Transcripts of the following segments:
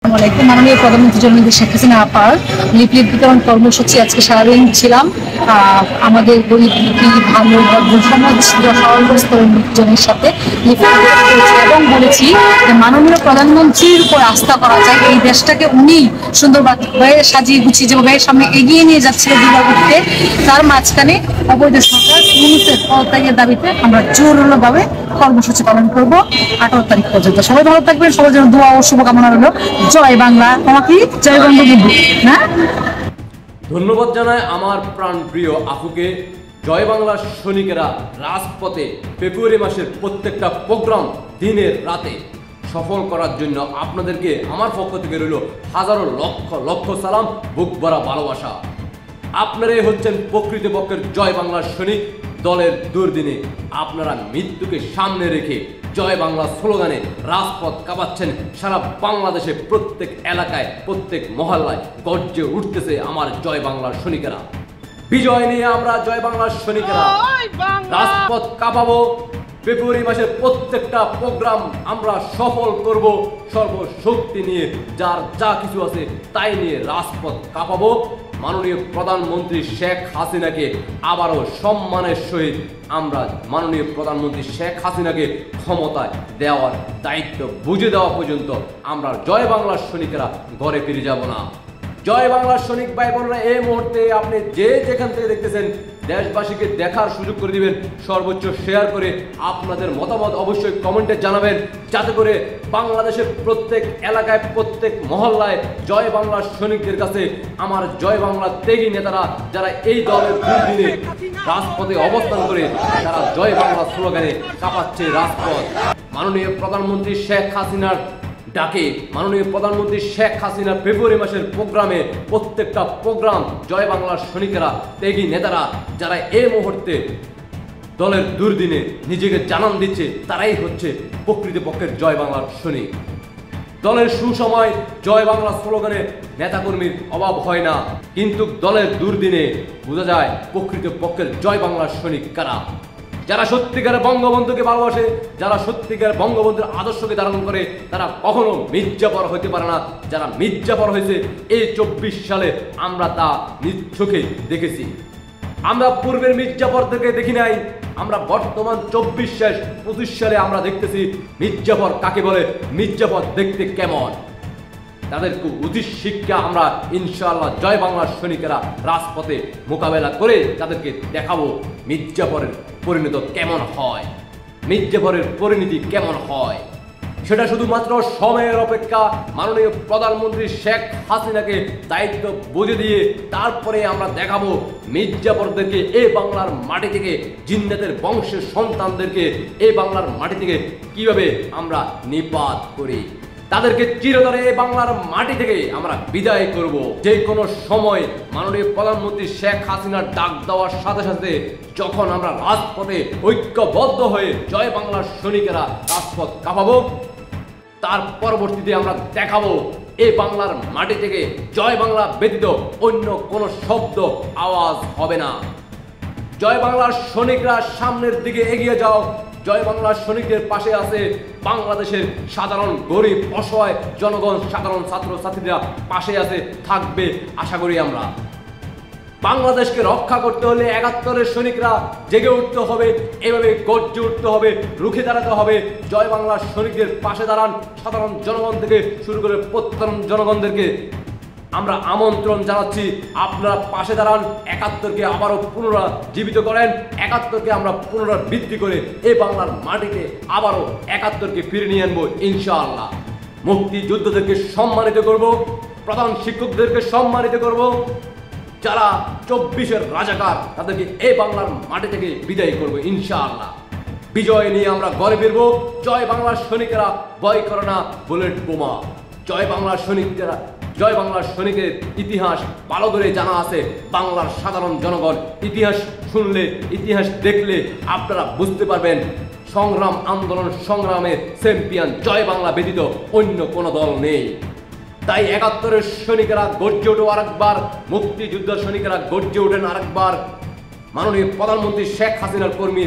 মাননীয় প্রধানমন্ত্রী জননেত্রী শেখ হাসিনা আপার লিফলেট বিতরণ কর্মসূচি আজকে সারাদিন ছিলাম। আমাদের গরিব ভালো সমাজ সর্বস্তরের লোকজনের সাথে লিফলেট এবং বলেছি যে মাননীয় প্রধানমন্ত্রীর উপর আস্থা করা যায়। এই দেশটাকে উনি সুন্দরভাবে সাজিয়ে গুছিয়ে যেভাবে সামনে এগিয়ে নিয়ে যাচ্ছিল দিবাগতিতে, তার মাঝখানে অবৈধ সরকার ইউনিসেফ পদত্যাগের দাবিতে আমরা জোরালোভাবে কর্মসূচি পালন করব 18 তারিখ পর্যন্ত। সবাই ভালো থাকবেন, সবার জন্য দোয়া ও শুভকামনা রইল। জয় বাংলা, তোমাকে জয় বঙ্গবন্ধু। হ্যাঁ, ধন্যবাদ জানাই আমার প্রাণ প্রিয় আপুকে। জয় বাংলার সৈনিকেরা রাজপথে ফেব্রুয়ারি মাসের প্রত্যেকটা প্রোগ্রাম দিনের রাতে সফল করার জন্য আপনাদেরকে আমার পক্ষ থেকে রইল হাজারো লক্ষ লক্ষ সালাম, বুক ভরা ভালোবাসা। আপনারাই হচ্ছেন প্রকৃতপক্ষের জয় বাংলার সৈনিক। দলের দুর্দিনে আপনারা মৃত্যুকে সামনে রেখে জয় বাংলা স্লোগানে রাজপথ কাঁপাচ্ছেন। সারা বাংলাদেশে প্রত্যেক এলাকায় প্রত্যেক মহল্লায় গর্জে উঠতেছে আমার জয় বাংলার সৈনিকেরা। বিজয় নিয়ে আমরা জয় বাংলার সৈনিকেরা রাজপথ কাঁপাবো। ফেব্রুয়ারি মাসের প্রত্যেকটা প্রোগ্রাম আমরা সফল করব। সর্বশক্তি নিয়ে যার যা কিছু আছে তাই নিয়ে রাজপথ কাঁপাবো। মাননীয় প্রধানমন্ত্রী শেখ হাসিনাকে আবারও সম্মানের সহিত আমরা মাননীয় প্রধানমন্ত্রী শেখ হাসিনাকে ক্ষমতায় দেওয়ার দায়িত্ব বুঝে দেওয়া পর্যন্ত আমরা জয় বাংলার সৈনিকেরা ঘরে ফিরে যাব না। জয় বাংলার সৈনিক ভাই বোনরা, এই মুহূর্তে আপনি যে যেখান থেকে দেখতেছেন দেশবাসীকে দেখার সুযোগ করে দিবেন, সর্বোচ্চ শেয়ার করে আপনাদের মতামত অবশ্যই কমেন্টে জানাবেন, যাতে করে বাংলাদেশের প্রত্যেক এলাকায় প্রত্যেক মহল্লায় জয় বাংলার সৈনিকদের কাছে আমার জয় বাংলা ত্যাগী নেতারা যারা এই দলের দুর্দিনে রাজপথে অবস্থান করে তারা জয় বাংলা স্লোগানে কাঁপাচ্ছে রাজপথ। মাননীয় প্রধানমন্ত্রী শেখ হাসিনার ডাকে, মাননীয় প্রধানমন্ত্রী শেখ হাসিনা ফেব্রুয়ারি মাসের প্রোগ্রামে প্রত্যেকটা প্রোগ্রাম জয় বাংলার সৈনিকেরা ত্যাগী নেতারা যারা এই মুহূর্তে দলের দুর্দিনে নিজেকে জানান দিচ্ছে তারাই হচ্ছে প্রকৃতপক্ষের জয় বাংলার সৈনিক। দলের সুসময় জয় বাংলা স্লোগানে নেতাকর্মীর অভাব হয় না, কিন্তু দলের দুর্দিনে বোঝা যায় প্রকৃতপক্ষের জয় বাংলার সৈনিক কারা। যারা সত্যিকারের বঙ্গবন্ধুকে ভালোবাসে, যারা সত্যিকারের বঙ্গবন্ধুর আদর্শকে ধারণ করে, তারা কখনো মির্জাফর হতে পারে না। যারা মির্জাফর হয়েছে এই 24 সালে আমরা তা নিজ চোখে দেখেছি। আমরা পূর্বের মির্জাফরদেরকে দেখি নাই, আমরা বর্তমান 24-25 সালে আমরা দেখতেছি মির্জাফর কাকে বলে, মির্জাফর দেখতে কেমন। তাদেরকে উচিত শিক্ষা আমরা ইনশাআল্লাহ জয় বাংলার সৈনিকেরা রাজপথে মোকাবেলা করে তাদেরকে দেখাবো মির্জাফরের পরিণত কেমন হয়, মির্জাফরের পরিণতি কেমন হয়। সেটা শুধুমাত্র সময়ের অপেক্ষা। মাননীয় প্রধানমন্ত্রী শেখ হাসিনাকে দায়িত্ব বুঝে দিয়ে তারপরে আমরা দেখাবো মির্জাফরদেরকে এই বাংলার মাটি থেকে, জিন্নাতের বংশের সন্তানদেরকে এই বাংলার মাটি থেকে কিভাবে আমরা নিপাত করি। তাদেরকে চিরতরে এই বাংলার মাটি থেকে আমরা বিদায় করব। যে কোনো সময় মাননীয় প্রধানমন্ত্রী শেখ হাসিনার ডাক দেওয়ার সাথে সাথে যখন আমরা রাজপথে ঐক্যবদ্ধ হয়ে জয় বাংলার সৈনিকেরা রাজপথ কাঁপাবো, তার পরবর্তীতে আমরা দেখাবো এই বাংলার মাটি থেকে জয় বাংলা ব্যতীত অন্য কোনো শব্দ আওয়াজ হবে না। জয় বাংলার সৈনিকরা সামনের দিকে এগিয়ে যাও। জয় বাংলার সৈনিকদের পাশে আছে বাংলাদেশের সাধারণ গরিব অসহায় জনগণ, সাধারণ ছাত্রছাত্রীরা পাশে আছে, থাকবে আশা করি আমরা। বাংলাদেশকে রক্ষা করতে হলে 71-এর সৈনিকরা জেগে উঠতে হবে, এভাবে গর্জে উঠতে হবে, রুখে দাঁড়াতে হবে। জয় বাংলার সৈনিকদের পাশে দাঁড়ান। সাধারণ জনগণ থেকে শুরু করে প্রত্যেক জনগণদেরকে আমরা আমন্ত্রণ জানাচ্ছি, আপনারা পাশে দাঁড়ান। 71-কে আবারও পুনরাজীবিত করেন। 71-কে আমরা পুনরাবৃত্তি করে এই বাংলার মাটিতে আবারও 71-কে ফিরে নিয়ে আনবো ইনশাআল্লাহ। মুক্তিযোদ্ধাদেরকে সম্মানিত করব, প্রধান শিক্ষকদেরকে সম্মানিত করব, যারা 24-এর রাজাকার তাদেরকে এই বাংলার মাটি থেকে বিদায় করব ইনশাআল্লাহ। বিজয় নিয়ে আমরা ঘরে ফিরবো। জয় বাংলার সৈনিকেরা ভয় করে না বুলেট বোমা। জয় বাংলার সৈনিকেরা, জয় বাংলার সৈনিকের ইতিহাস ভালো করে জানা আছে বাংলার সাধারণ জনগণ। ইতিহাস শুনলে, ইতিহাস দেখলে আপনারা বুঝতে পারবেন সংগ্রাম আন্দোলন সংগ্রামের চ্যাম্পিয়ন জয় বাংলা ব্যতীত অন্য কোনো দল নেই। তাই 71-এর সৈনিকেরা গর্জে ওঠো আরেকবার, মুক্তিযুদ্ধের সৈনিকেরা গর্জে ওঠেন আরেকবার। মাননীয় প্রধানমন্ত্রী শেখ হাসিনার কর্মী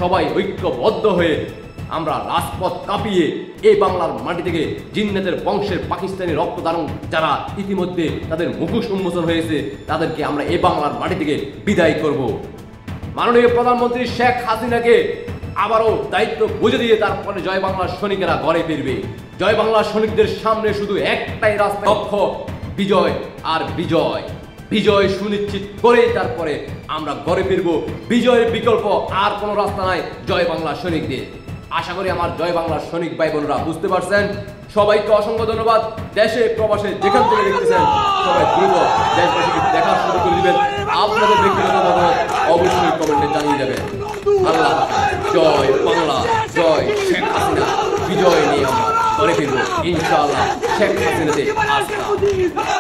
সবাই ঐক্যবদ্ধ হয়ে আমরা রাজপথ কাঁপিয়ে এই বাংলার মাটি থেকে জিন্নাতের বংশের পাকিস্তানি রক্তদারণ যারা ইতিমধ্যে তাদের মুখোশ উন্মোচন হয়েছে তাদেরকে আমরা এই বাংলার মাটি থেকে বিদায় করব। মাননীয় প্রধানমন্ত্রী শেখ হাসিনাকে আবারও দায়িত্ব বুঝে দিয়ে তারপরে জয় বাংলার সৈনিকেরা ঘরে ফিরবে। জয় বাংলার সৈনিকদের সামনে শুধু একটাই রাস্তা, লক্ষ্য বিজয় আর বিজয়। বিজয় সুনিশ্চিত করেই তারপরে আমরা ঘরে ফিরব। বিজয়ের বিকল্প আর কোনো রাস্তা নাই জয় বাংলার সৈনিকদের। আশা করি আমার জয় বাংলার সৈনিক ভাই বোনরা বুঝতে পারছেন। সবাইকে অসংখ্য ধন্যবাদ। দেশে প্রবাসে যেখান থেকে দেখতেছেন সবাই দ্রুত দেশবাসীকে দেখা শুরু করে দিবেন। আপনাদের ব্যক্তিগত মতামত অবশ্যই কমেন্টে জানিয়ে যাবেন। আল্লাহ জয় বাংলা, জয় শেখ হাসিনা। বিজয় নিয়ে আমরা ঘরে ফিরব ইনশাআল্লাহ। শেখ হাসিনাতে আস্থা।